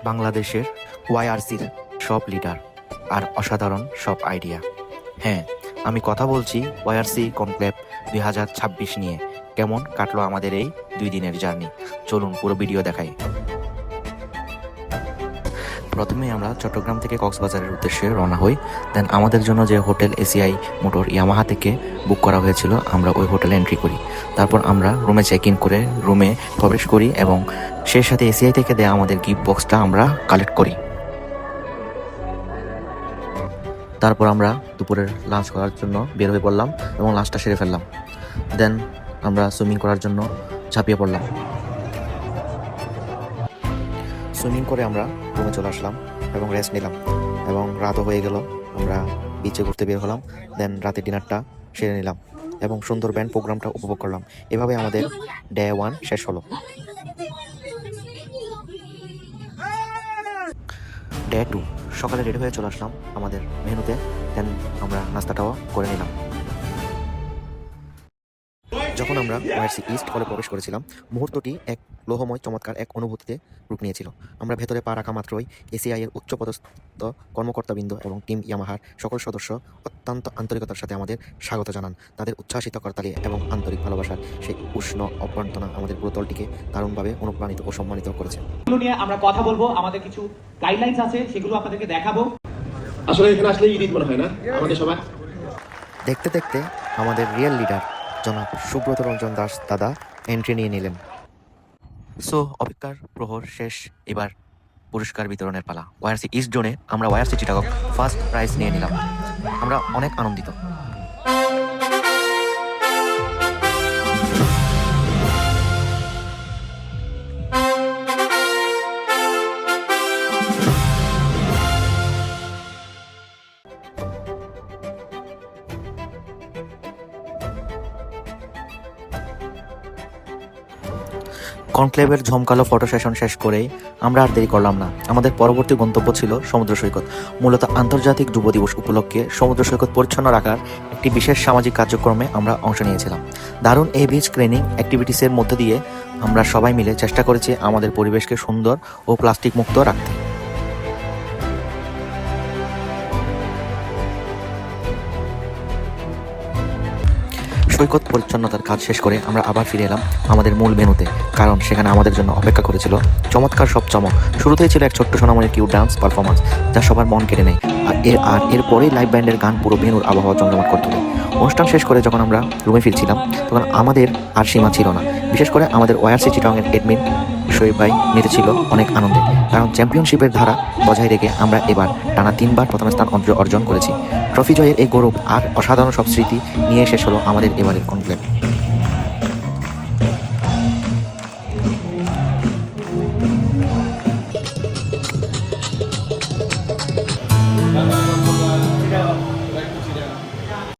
বাংলাদেশের ওয়াইআরসির সব লিডার আর অসাধারণ সব আইডিয়া। হ্যাঁ, আমি কথা বলছি ওয়াইআরসি কনক্লেভ 2026 নিয়ে। কেমন কাটলো আমাদের এই 2 দিনের জার্নি, চলুন পুরো ভিডিও দেখাই। প্রথমে আমরা চট্টগ্রাম থেকে কক্সবাজারের উদ্দেশ্যে রওনা হই। দেন আমাদের জন্য যে হোটেল এসিআই মোটর ইয়ামাহা থেকে বুক করা হয়েছিল, আমরা ওই হোটেলে এন্ট্রি করি। তারপর আমরা রুমে চেক ইন করে রুমে প্রবেশ করি এবং সেই সাথে এসিআই থেকে দেওয়া আমাদের গিফট বক্সটা আমরা কালেক্ট করি। তারপর আমরা দুপুরের লাঞ্চ করার জন্য বের হয়ে পড়লাম এবং লাঞ্চটা সেরে ফেললাম। দেন আমরা সুইমিং করার জন্য ঝাঁপিয়ে পড়লাম। সুইমিং করে আমরা রুমে চলে আসলাম এবং রেস্ট নিলাম এবং রাতও হয়ে গেল। আমরা বিচে ঘুরতে বের হলাম। দেন রাতে ডিনারটা সেরে নিলাম এবং সুন্দর ব্যান্ড প্রোগ্রামটা উপভোগ করলাম। এভাবে আমাদের ডে 1 শেষ হলো। ডে 2 সকালে রেডি হয়ে চলে আসলাম আমাদের মেনুতে। দেন আমরা নাস্তাটাও করে নিলাম। যখন আমরা ওয়াইআরসি ইস্ট হলে প্রবেশ করেছিলাম, মুহূর্তটি এক লোহময় চমৎকার এক অনুভূতিতে রূপ নিয়েছিল। আমরা ভেতরে পা রাখা মাত্রই এসিআই এর উচ্চপদস্থ কর্মকর্তাবৃন্দ এবং টিম ইয়ামাহার সকল সদস্য অত্যন্ত আন্তরিকতার সাথে আমাদের স্বাগত জানান। তাদের উচ্ছ্বাসিত করতালি এবং আন্তরিক ভালোবাসার সেই উষ্ণ অভ্যর্থনা আমাদের পুরো দলটিকে দারুণভাবে অনুপ্রাণিত ও সম্মানিত করেছে। এগুলো নিয়ে আমরা কথা বলবো, আমাদের কিছু গাইডলাইনস আছে, সেগুলো আপনাদেরকে দেখাবো। আসলে এখানে আসলে ঈদ মনে হয় না আমাদের সবাই। দেখতে দেখতে আমাদের রিয়েল লিডার জনাব সুব্রত রঞ্জন দাস দাদা এন্ট্রি নিয়ে নিলেন। সো অপেক্ষার প্রহর শেষ, এবার পুরস্কার বিতরণের পালা। ওয়াইআরসি ইস্ট জোনে আমরা ওয়াইআরসি চিটাগং ফার্স্ট প্রাইজ নিয়ে নিলাম। আমরা অনেক আনন্দিত। কনক্লেভের ঝমকালো ফটো সেশন শেষ করেই আমরা আর দেরি করলাম না। আমাদের পরবর্তী গন্তব্য ছিল সমুদ্র সৈকত। মূলত আন্তর্জাতিক যুব দিবস উপলক্ষে সমুদ্র সৈকত পরিচ্ছন্ন রাখার একটি বিশেষ সামাজিক কার্যক্রমে আমরা অংশ নিয়েছিলাম। দারুণ এই বিচ ক্লিনিং অ্যাক্টিভিটিসের মধ্যে দিয়ে আমরা সবাই মিলে চেষ্টা করেছি আমাদের পরিবেশকে সুন্দর ও প্লাস্টিক মুক্ত রাখতে। সৈকত পরিচ্ছন্নতার কাজ শেষ করে আমরা আবার ফিরে এলাম আমাদের মূল ভেন্যুতে, কারণ সেখানে আমাদের জন্য অপেক্ষা করেছিল চমৎকার সব চমক। শুরুতেই ছিল এক ছোট্ট সোনামণির কিউট ডান্স পারফরমেন্স, যা সবার মন কেড়ে নেয়। আর এরপরেই লাইভ ব্যান্ডের গান পুরো ভেন্যুর আবহাওয়া জমজমাট করে তোলে। অনুষ্ঠান শেষ করে যখন আমরা রুমে ফিরছিলাম, তখন আমাদের আর সীমা ছিল না। বিশেষ করে আমাদের ওয়াইআরসি চিটাগংয়ের অ্যাডমিন শোয়েব ভাই মেতেছিল অনেক আনন্দে, কারণ চ্যাম্পিয়নশিপের ধারা বজায় রেখে আমরা এবার টানা 3 বার প্রথম স্থান অর্জন করেছি। ট্রফি জয়ের এই গৌরব আর অসাধারণ সব স্মৃতি নিয়ে শেষ হলো আমাদের এবারের কনক্লেভ।